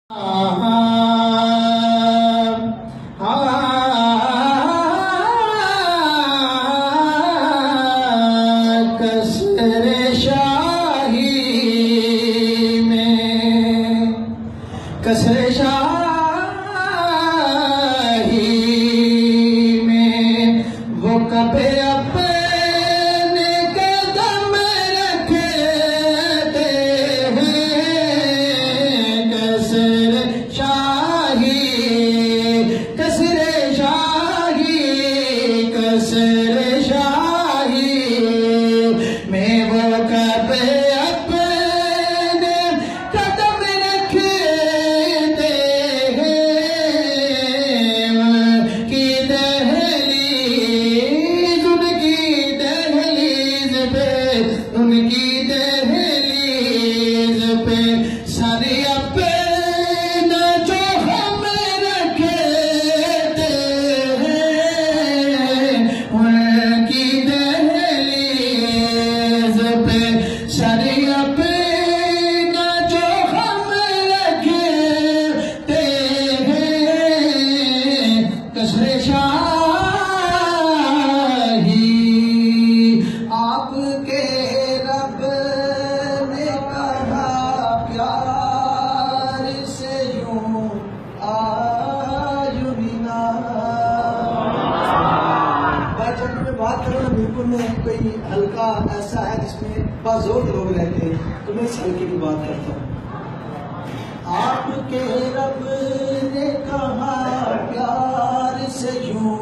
कसरे शाही में कसरे शाही में वो कभी अपने कदम रखते हैं। कसरे शाही कसरे शाही कसरे शाही में वो कभी अपने कदम रखते हैं। उनकी दहलीज उनकी दहलीज पे सारे अपना जो हम रखते हैं। उनकी दहलीज पे सारे अपना जो हम रखते हैं। कसरे शाही आपके रब ने कहा प्यार से यूं आयुना। जब मैं बात करूँ ना बिल्कुल में कोई हल्का ऐसा है जिसमें बाजोर लोग रहते हैं तो मैं इस हल्के की बात करता हूँ। आपके रब ने कहा प्यार से यूं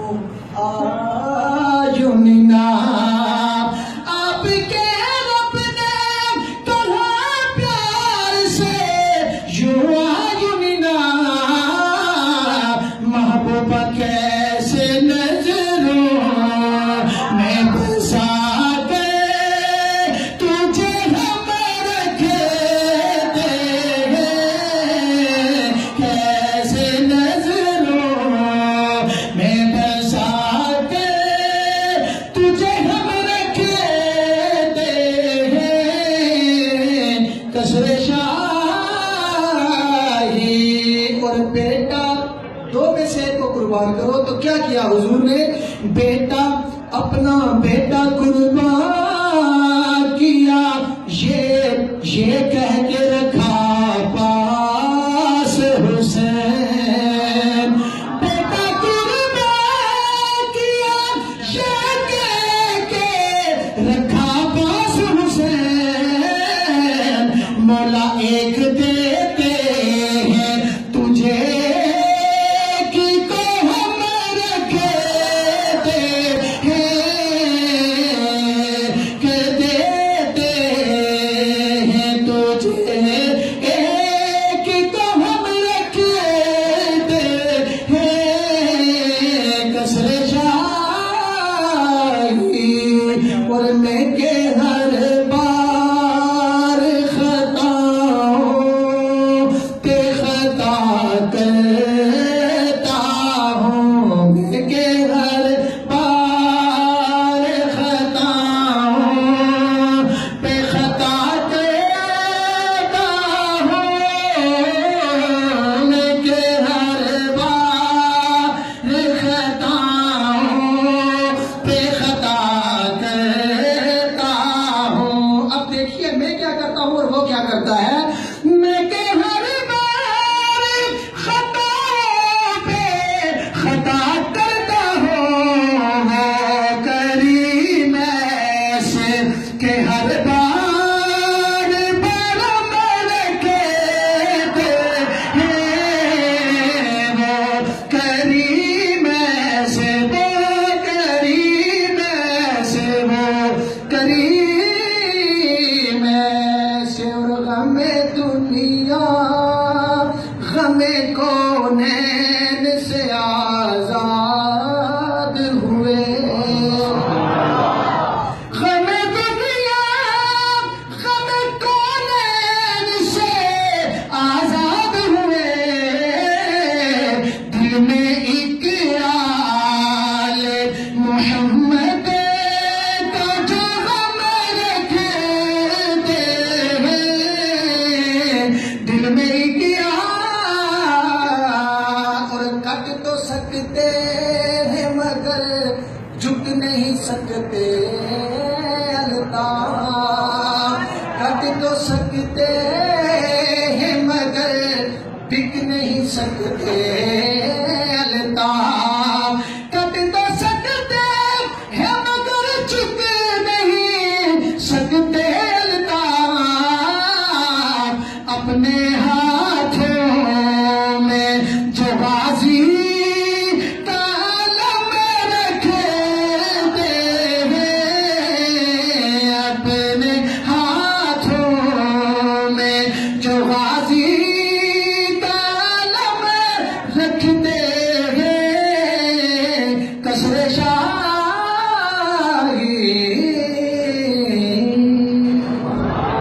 आयुना। आपके रब ने कहा प्यार से यूं आयुना। महबूबा कैसे नजरों में बसा के तुझे हम रखते हैं। कैसे नजरों में बसा के तुझे हम रखते हैं। कसरे शाही और बेटा दो में से एक को कुर्बान करो। तो क्या किया हुजूर ने? बेटा अपना बेटा कुर्बान किया। ये कह के रखा पास हुसैन। बेटा कुर्बान किया ये कह के रखा पास हुसैन। मौला एक देते हैं तुझे कि को हम रखते हैं। के देते हैं तुझे एक को हम रखते हैं। कसरे शाही और मैं के हर बार खताओं पे खता करता हूँ। मैं के हर बार खताओं पे खता करता हूँ। मैं के हर बार खताओं पे खता करता हूँ। अब देखिए मैं क्या करता हूँ और वो क्या करता है। मैं के हर बार खताओं पे खता करता हूँ। वो करीम ऐसे के हर बार बरम रखते हैं। वो करीम ऐसे वो करीम ऐसे वो करीम ऐसे और गमे दुनिया गमे कौनैन से आजाद हुए। गमे दुनिया गमे कौनैन से आजाद हुए। दिल में एक आल मोहम्मद का जो हम रखते हैं। दिल में एक मगर झुक नहीं सकते अल्ताफ। कट तो सकते हैं मगर बिक नहीं सकते अल्ताफ। कट तो सकते हैं मगर झुक नहीं सकते अल्ताफ। अपने हाथों में जो बाजी तालम रखते हैं, अपने हाथों में जो